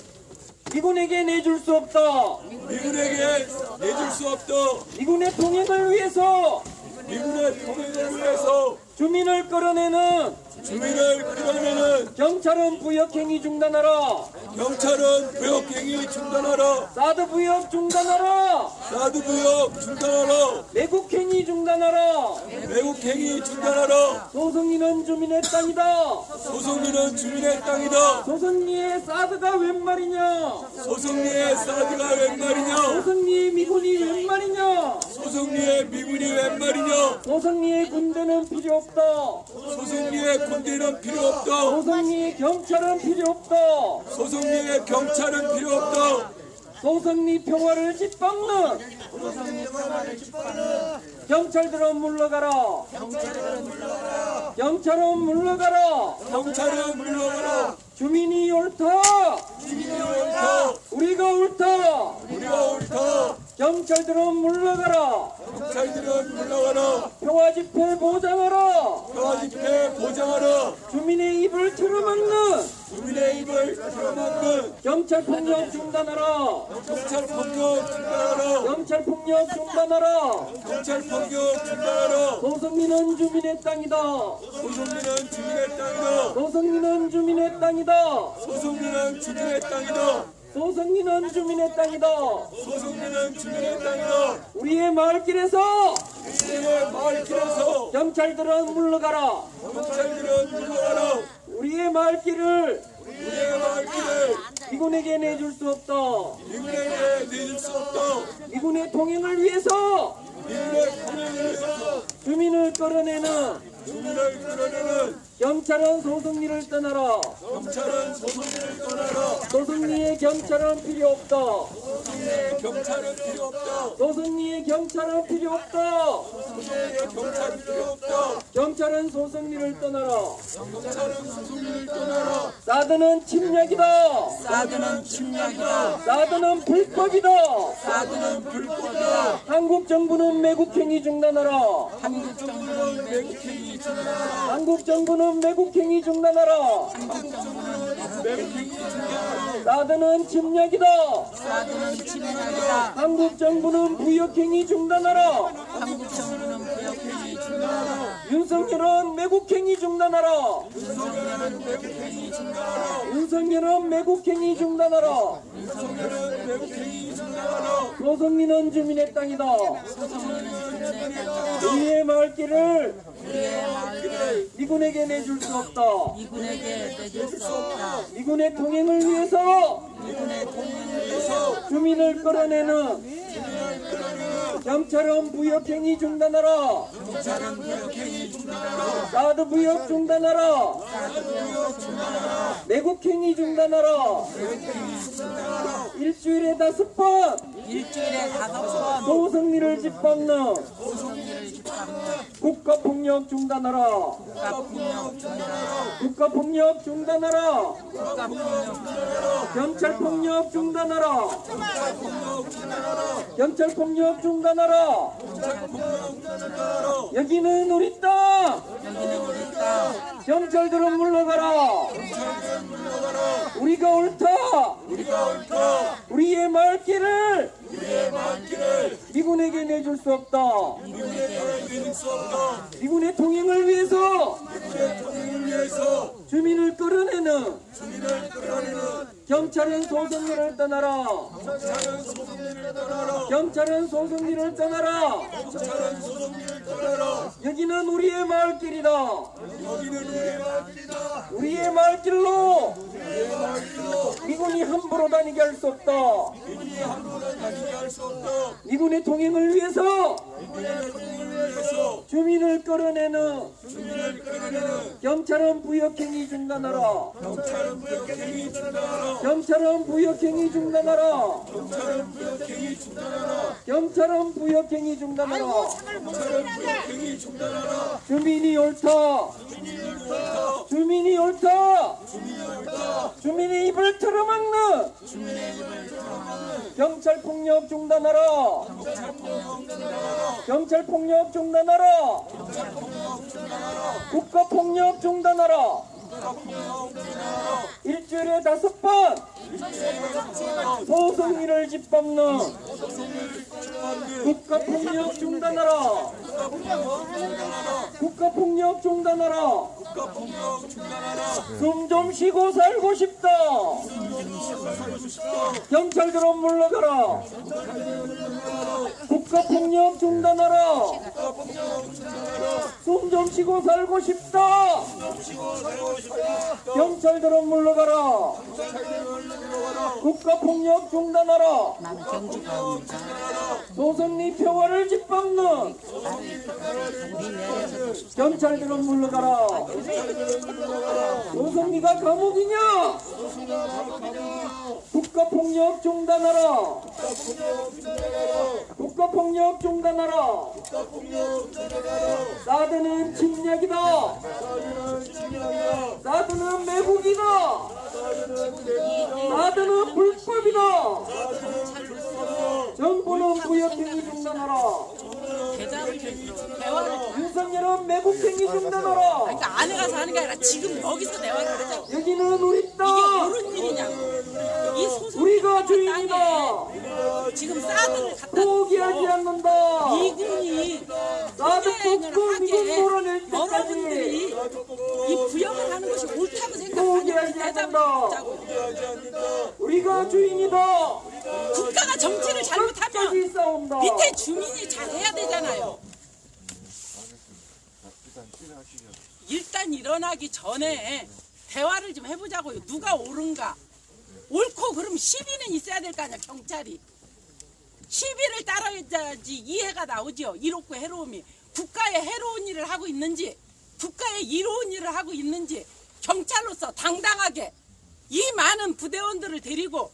미군에게 내줄 수 없다. 미군에게 내줄 수 없다. 미군의 통행을 위해서 미군의 통행을 위해서 주민을 끌어내는 주민을 끌어내는 경찰은 부역행위 중단하라. 경찰은 부역행위 중단하라. 사드 부역 중단하라. 사드 부역 중단하라. 매국행위 중단하라. 매국행위 중단하라. 소성리는 주민의 땅이다. 소성리는 주민의 땅이다. 소성리의 사드가 웬 말이냐. 소성리의 사드가 웬 말이냐. 소성리의 미군이 웬 말이냐. 소성리의 미군이 웬 말이냐. 소성리의 군대는 필요 없다. 소성리의 군대는 필요 없다. 소성리의 경찰은 필요 없다. 소성리의 경찰은 필요 없다. 소성리 평화를 짓밟는 경찰들은 물러가라. 경찰은 물러가라. 경찰은 물러가라. 주민이 옳다. 주민이 옳다. 우리가 옳다. 우리가 옳다. 경찰들은 물러가라. 경찰들은 물러가라. 평화 집회 보장하라. 평화 집회 보장하라. 주민의 입을 틀어막는 주민의 입을 틀어막는 경찰 폭력 중단하라. 경찰 폭력 중단하라. 경찰 폭력 중단하라. 경찰 폭력 중단하라. 소성리는 주민의 땅이다. 소성리는 주민의 땅이다. 소성리는 주민의 땅이다. 소성리는 주민의 땅이다. 소성리는 주민의 땅이다. 소성리는 주민의 땅이다. 우리의 마을길에서 우리의 마을길에서 경찰들은 물러가라. 경찰들은 물러가라. 우리의 마을길을 우리의 마을길을 미군에게 내줄 수 없다. 미군에게 내줄 수 없다. 미군의 통행을 위해서 미군의 통행을 위해서 주민을 끌어내는 주민을 끌어내는 경찰은 소성리를 떠나라. 경찰은 소성리를 떠나라. 소성리의 경찰은 필요 없다. 소성리의 경찰은 필요 없다. 소성리의 경찰은 필요 없다. 소성리의 경찰은 필요 없다. 경찰은 소성리를 떠나라. 경찰은 소성리를 떠나라. 사드는 침략이다. 사드는 침략이다. 사드는 불법이다. 사드는 불법이다. 한국 정부는 매국행위 중단하라. 한국 정부는 매국행위 중단하라. 한국 정부는 매국행위 중단하라. 매국행위 중단하라. 사드는 침략이다. 사드는 침략이다. 한국 정부는 부역행위 중단하라. 한국 정부는 부역행위 중단하라. 윤석열은 매국행위 중단하라. 윤석열은 매국행위 중단하라. 윤석열은 매국행위 중단하라. 윤석열은 매국행위 중단하라. 소성리는 주민의 땅이다. 우리의 마을길을 미군에게 내줄 수 없다. 미군에게 내줄 수 없다. 미군의 통행을 위해서 미군의 통행을 위해서 주민을 끌어내는 경찰은 부역행위 중단하라. 경찰은 부역행위 중단하라. 사드 부역 중단하라. 매국행위 중단하라. 일주일에 5번 일주일에 5번 소성리를 짓밟는 소성리를 집합하는 국가폭력 중단하라. 국가폭력 중단하라. 국가폭력 중단하라. 국가폭력 중단하라. 경찰폭력 중단하라. 경찰폭력 중단하라. 여기는 우리 땅. 여기는 우리 땅. 경찰들은 물러가라. 우리가 옳다. 우리가 옳다. 우리의 마을길을 미군에게 내줄 수 없다. 미군의 통행을 위해서 주민을 끌어내는 경찰은 소송리를 떠나라. 경찰은 소송리를 떠나라. 여기는 우리의 마을길이다. 우리의 마을길로 미군이 함부로 다니게 할 수 없다. 미군의 통행을 위해서 주민을 끌어내는 경찰은 부역행위 중단하라. 경찰은 부역행위 중단하라. 경찰은 부역행위 중단하라. 주민이 옳다. 주민이 옳다. 주민이 입을 틀어막는 경찰 폭력 중단하라. 경찰 폭력 중단하라. 국가 폭력 중단하라. 일주일에 5번 소송리를 짓밟는 국가폭력 중단하라. 국가폭력 중단하라. 숨 좀 쉬고 살고 싶다. 경찰들은 물러가라. 국가폭력 중단하라. 숨 좀 쉬고 살고 싶다. 경찰들은 물러가라. 국가폭력 중단하라. 나는 경주가 옵니다. 소선리 평화를 짓밟는 경찰들은 물러가라. 소선리가 감옥이냐? 국가폭력 중단하라. 국가폭력 중단하라. 사드는 침략이다. 사드는 매국이다. 사드는 불법이다. 정부는 부역행위 중단하라. 윤석열은 매국행위 중단하라. 그러니까 안에 가서 하는 게 아니라 지금 여기서 대화를 하자고. 여기는 우리 땅. 이게 옳은 일이냐고. 이 소송 우리가 주인이다. 지금 사드를 갖다 포기하지 않는다. 미군이 사드 투쟁을 폭군 미군 하게 몰아낼 때까지 여러분들이 이 부역을 하는 것이 옳다고 포기하지 생각하는 대답을 않는다. 하자고. 우리가 주인이다. 국가가 정치를 잘못하면 끝까지 싸운다. 밑에 주민이 잘해야 되잖아요. 일단 일어나기 전에 대화를 좀 해보자고요. 누가 옳은가. 옳고 그럼 시비는 있어야 될 거 아니야. 경찰이. 시비를 따라야지 이해가 나오죠. 이롭고 해로움이. 국가에 해로운 일을 하고 있는지 국가에 이로운 일을 하고 있는지 경찰로서 당당하게 이 많은 부대원들을 데리고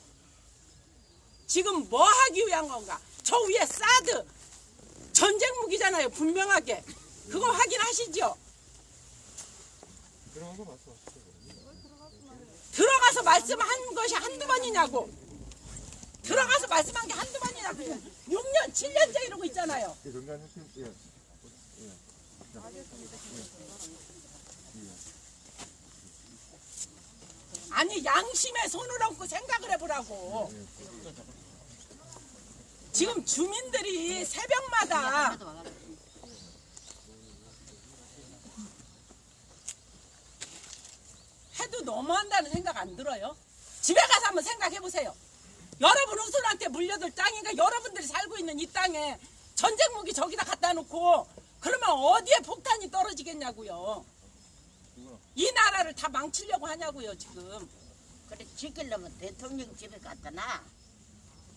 지금 뭐 하기 위한 건가. 저 위에 사드 전쟁 무기잖아요. 분명하게. 그거 확인하시죠. 들어가서 말씀한 것이 한두 번이냐고. 들어가서 말씀한 게 한두 번이냐고. 6년, 7년째 이러고 있잖아요. 아니 양심에 손을 얹고 생각을 해보라고. 지금 주민들이 새벽마다 해도 너무한다는 생각 안 들어요? 집에 가서 한번 생각해보세요. 여러분 후손한테 물려줄 땅인가. 여러분들이 살고 있는 이 땅에 전쟁 무기 저기다 갖다 놓고 그러면 어디에 폭탄이 떨어지겠냐고요. 이 나라를 다 망치려고 하냐고요 지금. 그래 지키려면 대통령 집에 갖다 놔.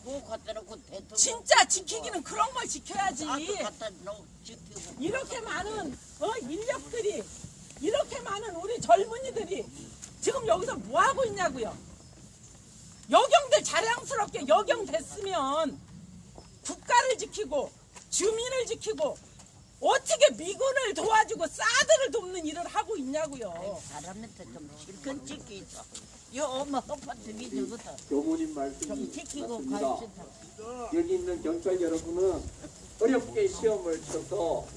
그거 갖다 놓고 대통령 진짜 지키기는 그런 걸 지켜야지. 갖다 놓고 지키고. 이렇게 많은 인력들이, 이렇게 많은 우리 젊은이들이 지금 여기서 뭐 하고 있냐고요. 여경들 자랑스럽게 여경됐으면 국가를 지키고 주민을 지키고 어떻게 미군을 도와주고 사드를 돕는 일을 하고 있냐고요. 사람한테 좀 실컷 지켜 있어. 요 엄마 아파트 위주부터 교무님 말씀이 좀 지키고 맞습니다. 가르친다. 여기 있는 경찰 여러분은 어렵게 시험을 쳐서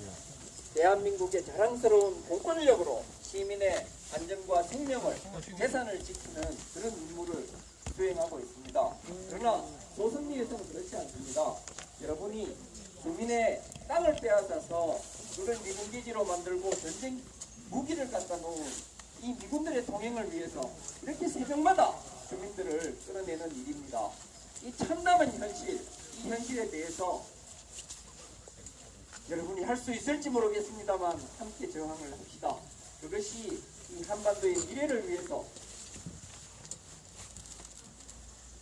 대한민국의 자랑스러운 공권력으로 시민의 안전과 생명을, 재산을 지키는 그런 임무를 수행하고 있습니다. 그러나 소선리에서는 그렇지 않습니다. 미군의 땅을 빼앗아서 그걸 미군 기지로 만들고 전쟁 무기를 갖다 놓은 이 미군들의 동행을 위해서 이렇게 새벽마다 주민들을 끌어내는 일입니다. 이 참담한 현실, 이 현실에 대해서 여러분이 할 수 있을지 모르겠습니다만 함께 저항을 합시다. 그것이 이 한반도의 미래를 위해서,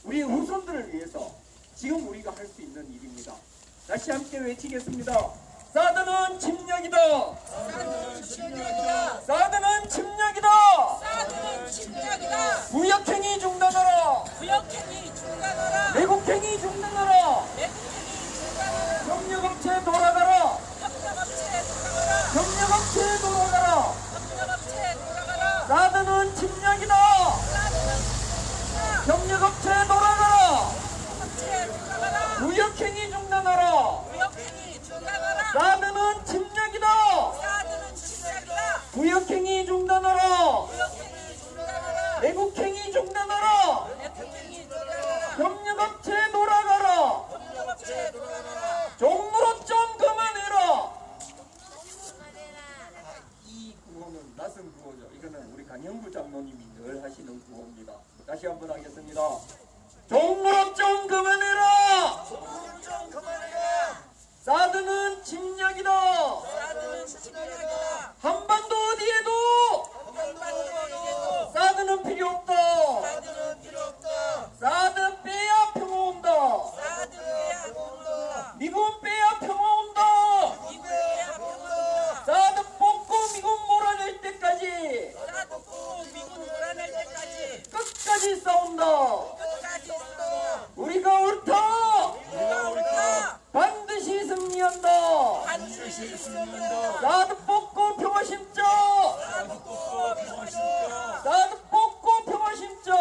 우리의 후손들을 위해서 지금 우리가 할 수 있는 일입니다. 다시 함께 외치겠습니다. 사드는 침략이다. 사드는 침략이다. 사드는 침략이다. 사드는 침략이다. 무역행위 중단하라. 무역행위 중단하라. 매국행위 중단하라. 매국행위 중단하라. 협력업체 돌아가라. 협력업체 돌아가라. 협력업체 돌아가라. 협력업체 돌아가라. 사드는 침략이다. 사드는 침략이다. 협력업체 돌아가라. 협력업체 돌아가라. 무역행위 중단하라. 무역행위 중단하라. 사드는 침략이다. 사드는 침략이다. 무역행위 중단하라. 무역행위 중단하라. 매국행위 중단하라. 매국행위 중단하라. 협력업체 돌아가라. 협력업체 돌아가라. 종로로 좀 그만해라. 이 구호는 낯선 구호죠. 이거는 우리 강영구 장로님이 늘 하시는 구호입니다. 다시 한번 하겠습니다. 종로로 좀 그만해라. 사드는 침략이다. 사드는 침략이다. 한반도 어디에도 한반도에도 사드는 필요 없다. 사드는 필요 없다. 사드 빼야 평화 온다. 사드 빼야 평화다. 미군 빼야 평화 온다. 미군 빼야 평화다. 사드 뽑고 미군 몰아낼 때까지 사드 뽑고 미군 몰아낼 때까지 끝까지 싸운다. 끝까지 싸워. 우리가 옳다. 우리가 옳다. 반드시 승리한다. 반드시 승리한다. 사드 뽑고 평화 심자. 사드 뽑고 평화 심자. 사드 뽑고 평화 심자.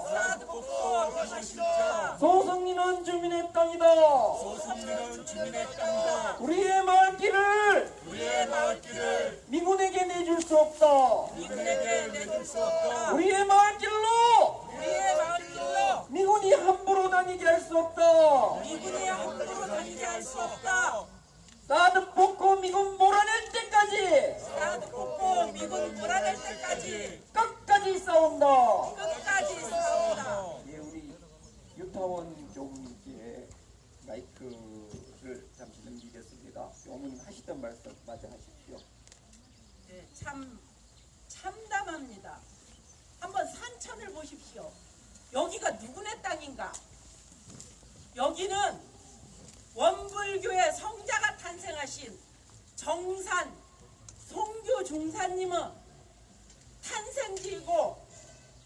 사드 뽑고 평화 심자. 소승리는 주민의 땅이다. 소승리는 주민의 땅이다. 우리의 마을길을 우리의 마을길을 미군에게 내줄 수 없다. 미군에게 내줄 수 없다. 우리의 마을길로 우리의 마을길로 미군이 함부로 다니게 할 수 없다. 미군이 함부로 다니게 할 수 없다. 사드 뽑고 미군 몰아낼 때까지 사드 뽑고 미군 몰아낼 때까지 끝까지 싸운다. 끝까지 싸운다. 예, 우리 유타원 교우님께 마이크를 잠시 넘기겠습니다. 어머님 하시던 말씀 마저 하십시오. 네, 참 참담합니다. 한번 산천을 보십시오. 여기가 누구네 땅인가? 여기는 원불교의 성자가 탄생하신 정산 송교 중사님의 탄생지이고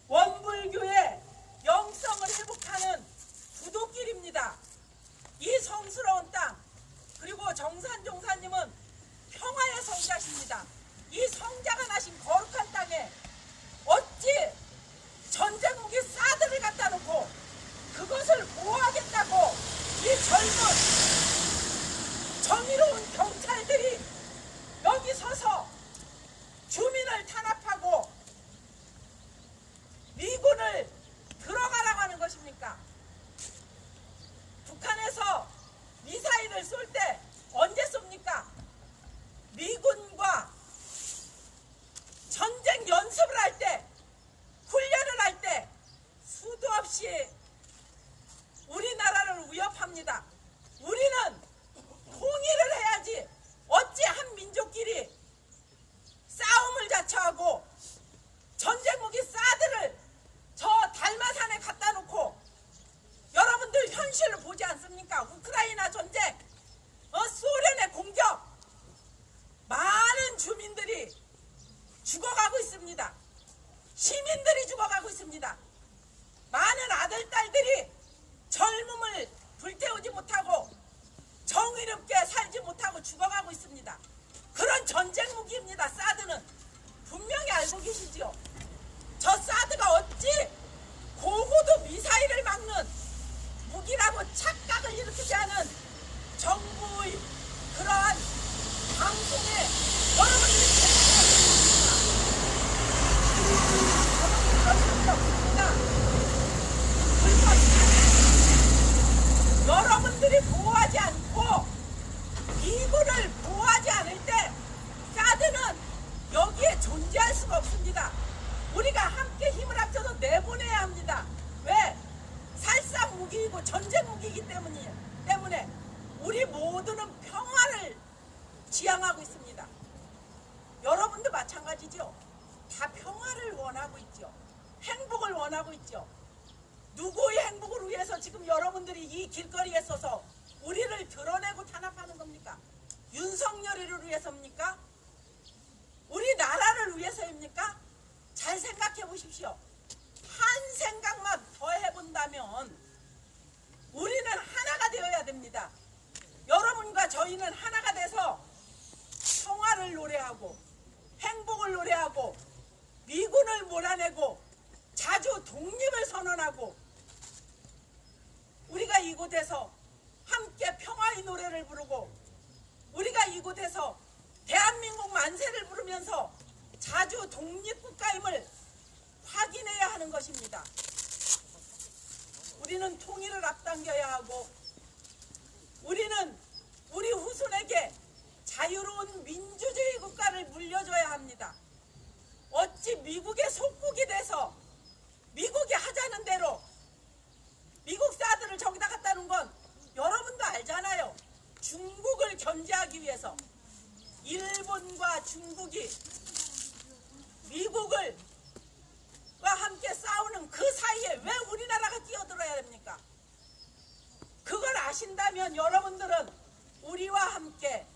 원불교의 영성을 회복하는 부도길입니다. 이 성스러운 땅, 그리고 정산 종사님은 평화의 성자십니다. 이 성자가 나신 거룩한 땅에 어찌 전쟁무기 사드를 갖다 놓고 그것을 보호하겠다고 이 젊은 정의로운 경찰들이 여기 서서 주민을 탄압하고 미군을 들어가라고 하는 것입니까? 북한에서 미사일을 쏠 때 언제 쏩니까? 미군과 전쟁 연습을 할 때, 훈련을 할 때 수도 없이 우리나라를 위협합니다. 우리는 통일을 해야지 어찌 한 민족끼리 싸움을 자처하고 전쟁무기 사드를 저 달마산에 갖다 놓고 여러분들 현실을 보지 않습니까? 우크라이나 전쟁, 소련의 공격, 많은 주민들이 죽어가고 있습니다. 시민들이 죽어가고 있습니다. 많은 아들, 딸들이 젊음을 불태우지 못하고 정의롭게 살지 못하고 죽어가고 있습니다. 그런 전쟁 무기입니다. 사드는 분명히 알고 계시지요. 저 사드가 어찌 고고도 미사일을 막는 무기라고 착각을 일으키지 않은 정부의 그러한 방송에 여러분들이 여러분들이 보호하지 않고 이 그리고 전쟁 무기이기 때문에 우리 모두는 평화를 지향하고 있습니다. 여러분도 마찬가지죠. 다 평화를 원하고 있죠. 행복을 원하고 있죠. 누구의 행복을 위해서 지금 여러분들이 이 길거리에 서서 우리를 드러내고 탄압하는 겁니까? 윤석열이를 위해서입니까? 우리 나라를 위해서입니까? 잘 생각해 보십시오. 한 생각만 더 해본다면 우리는 하나가 되어야 됩니다. 여러분과 저희는 하나가 돼서 평화를 노래하고 행복을 노래하고 미군을 몰아내고 자주 독립을 선언하고 우리가 이곳에서 함께 평화의 노래를 부르고 우리가 이곳에서 대한민국 만세를 부르면서 자주 독립국가임을 확인해야 하는 것입니다. 우리는 통일을 앞당겨야 하고 우리는 우리 후손에게 자유로운 민주주의 국가를 물려줘야 합니다. 어찌 미국의 속국이 돼서 미국이 하자는 대로 미국 사드를 저기다 갖다 놓은 건 여러분도 알잖아요. 중국을 견제하기 위해서 일본과 중국이 미국과 함께 싸우는 그 사이에 왜 우리나라가 끼어들어야 됩니까? 그걸 아신다면 여러분들은 우리와 함께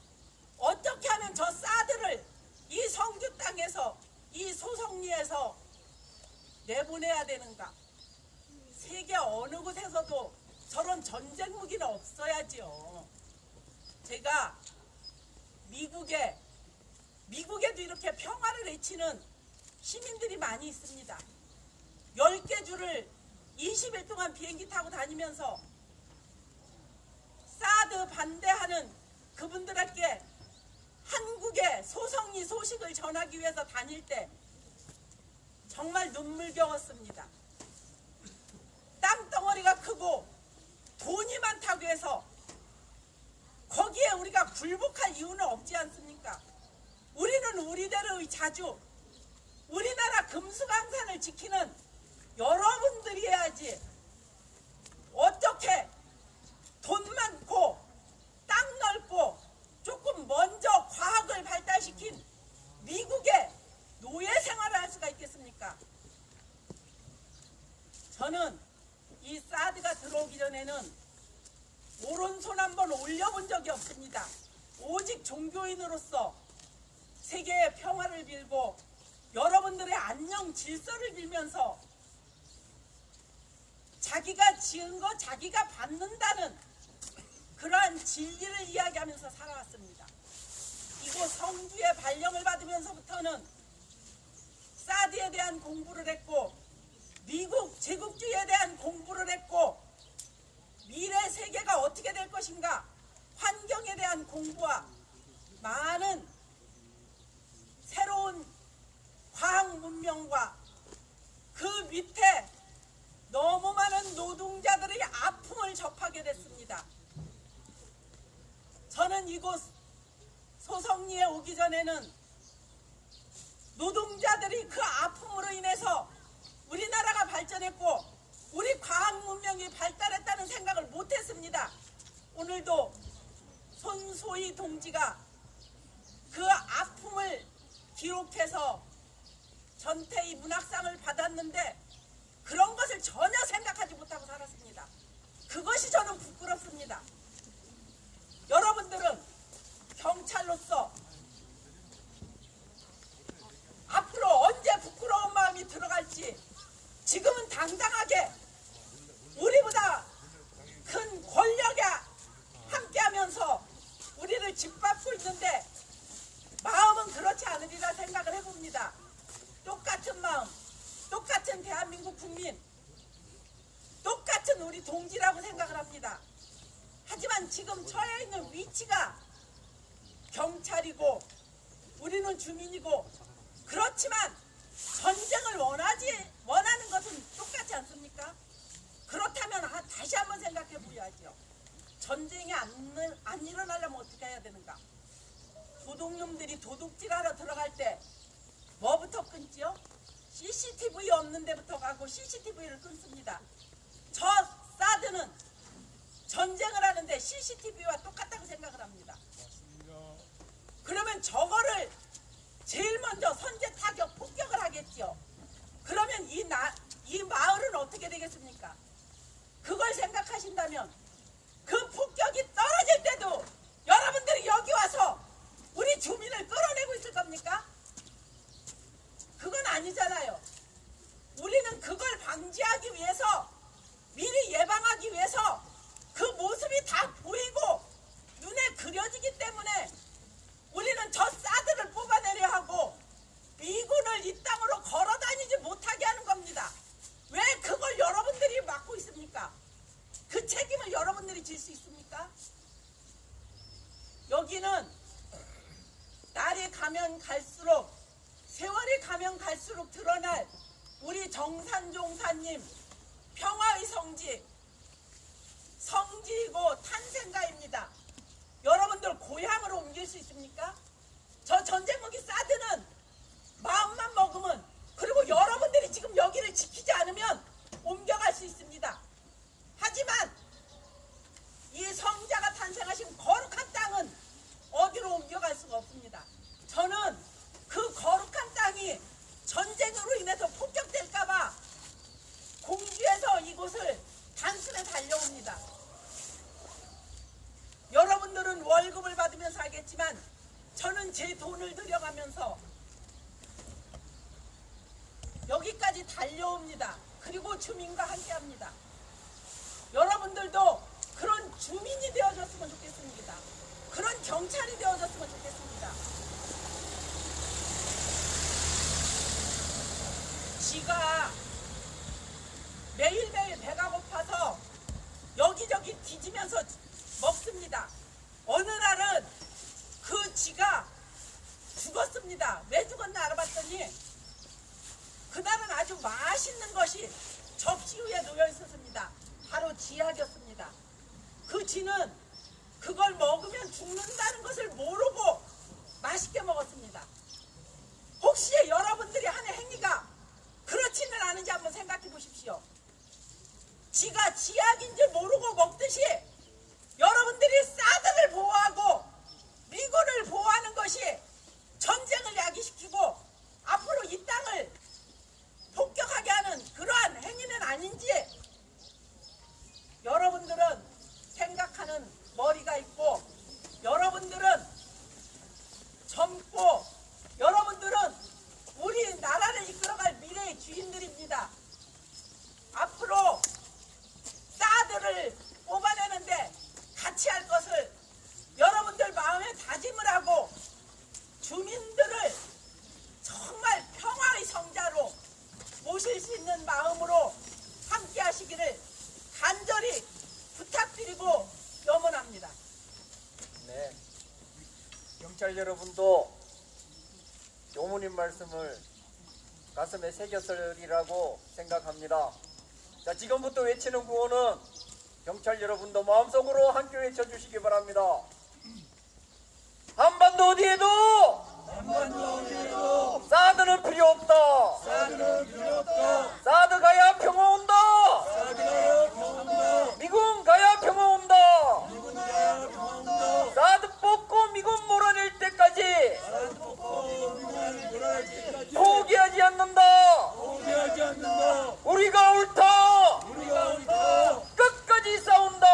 어떻게 하면 저 사드를 이 성주 땅에서 이 소송리에서 내보내야 되는가? 세계 어느 곳에서도 저런 전쟁 무기는 없어야지요. 제가 미국에도 이렇게 평화를 외치는 시민들이 많이 있습니다. 10개 주를 20일 동안 비행기 타고 다니면서 사드 반대하는 그분들에게 한국의 소성리 소식을 전하기 위해서 다닐 때 정말 눈물겨웠습니다. 땅덩어리가 크고 돈이 많다고 해서 거기에 우리가 굴복할 이유는 없지 않습니까? 우리는 우리대로의 자주 우리나라 금수강산을 지키는 여러분들이 해야지. 어떻게 돈 많고 땅 넓고 조금 먼저 과학을 발달시킨 미국의 노예 생활을 할 수가 있겠습니까? 저는 이 사드가 들어오기 전에는 오른손 한번 올려본 적이 없습니다. 오직 종교인으로서 세계의 평화를 빌고 여러분들의 안녕 질서를 빌면서 자기가 지은 거 자기가 받는다는 그러한 진리를 이야기하면서 살아왔습니다. 이곳 성주의 발령을 받으면서부터는 사드에 대한 공부를 했고 미국 제국주의에 대한 공부를 했고 미래 세계가 어떻게 될 것인가 환경에 대한 공부와 많은 새로운 과학 문명과 그 밑에 너무 많은 노동자들의 아픔을 접하게 됐습니다. 저는 이곳 소성리에 오기 전에는 노동자들이 그 아픔으로 인해서 우리나라가 발전했고 우리 과학 문명이 발달했다는 생각을 못했습니다. 오늘도 손소희 동지가 그 아픔을 기록해서 전태희 문학상을 받았는데 그런 것을 전혀 생각하지 못하고 살았습니다. 그것이 저는 부끄럽습니다. 여러분들은 경찰로서 앞으로 언제 부끄러운 마음이 들어갈지 지금은 당당하게 우리보다 큰 권력에 함께하면서 우리를 짓밟고 있는데 마음은 그렇지 않으리라 생각을 해봅니다. 똑같은 마음, 똑같은 대한민국 국민, 똑같은 우리 동지라고 생각을 합니다. 하지만 지금 처해 있는 위치가 경찰이고 우리는 주민이고 그렇지만 전쟁을 원하는 것은 똑같지 않습니까? 그렇다면 다시 한번 생각해 보야죠. 전쟁이 안 일어나려면 어떻게 해야 되는가? 도둑놈들이 도둑질하러 들어갈 때 뭐부터 끊지요? CCTV 없는 데부터 가고 CCTV를 끊습니다. 저 사드는 전쟁을 하는데 CCTV와 똑같다고 생각을 합니다. 그러면 저거를 제일 먼저 선제 타격 폭격을 하겠죠. 그러면 이 마을은 어떻게 되겠습니까? 그걸 생각하신다면 그 폭격이 떨어질 때도 여러분들이 여기 와서 우리 주민을 끌어내고 있을 겁니까? 그건 아니잖아요. 우리는 그걸 방지하기 위해서, 미리 예방하기 위해서 그 모습이 다 보이고 눈에 그려지기 때문에 우리는 저 사드를 뽑아내려 하고 미군을 이 땅으로 걸어다니지 못하게 하는 겁니다. 왜 그걸 여러분들이 맡고 있습니까? 그 책임을 여러분들이 질 수 있습니까? 여기는 날이 가면 갈수록, 세월이 가면 갈수록 드러날 우리 정산종사님 평화의 성지이고 탄생가입니다. 여러분들 고향으로 옮길 수 있습니까? 저 전쟁무기 사드는 마음만 먹으면, 그리고 여러분들이 지금 여기를 지키지 않으면 옮겨갈 수 있습니다. 하지만 이 성자가 탄생하신 거룩한 땅은 어디로 옮겨갈 수가 없습니다. 저는 그 거룩한 땅이 전쟁으로 인해서 폭격될까봐 공주에서 이곳을 단숨에 달려옵니다. 여러분들은 월급을 받으면서 하겠지만 저는 제 돈을 들여가면서 여기까지 달려옵니다. 그리고 주민과 함께합니다. 여러분들도 그런 주민이 되어줬으면 좋겠습니다. 그런 경찰이 되어줬으면 좋겠습니다. 지가 매일매일 배가 고파서 여기저기 뒤지면서 먹습니다. 어느 날은 그 쥐가 죽었습니다. 왜 죽었나 알아봤더니 그날은 아주 맛있는 것이 접시 위에 놓여 있었습니다. 바로 쥐약이었습니다. 그 쥐는 그걸 먹으면 죽는다는 것을 모르고 맛있게 먹었습니다. 혹시 여러분들이 하는 행위가 그렇지는 않은지 한번 생각해 보십시오. 쥐가 쥐약인 줄 모르고 먹듯이 여러분들이 사드를 보호하고 미군을 보호하는 것이 전쟁을 야기시키고 앞으로 이 땅을 폭격하게 하는 그러한 행위는 아닌지 여러분들은 생각하는 머리가 있고, 여러분들은 젊고, 여러분들은 우리 나라를 이끌어갈 미래의 주인들입니다. 앞으로 사드를 뽑아내는데 같이 할 것을 여러분들 마음에 다짐을 하고 주민들을 정말 평화의 성자로 모실 수 있는 마음으로 함께 하시기를 간절히 부탁드리고 염원합니다. 네, 경찰 여러분도 교무님 말씀을 가슴에 새겼으리라고 생각합니다. 자, 지금부터 외치는 구호는 경찰 여러분도 마음속으로 함께 외쳐주시기 바랍니다. 한반도 어디에도 사드는 필요 없다. 사드 가야 평화 온다. 미군 가야 평화 온다. 사드 뽑고 미군 몰아낼 때까지 포기하지 않는다. 우리가 옳다. 끝까지 싸운다.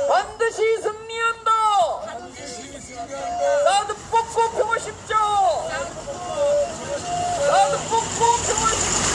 반드시 승리한다. 사드 뽑고 평화 십자. 사드 뽑고 평화 십자.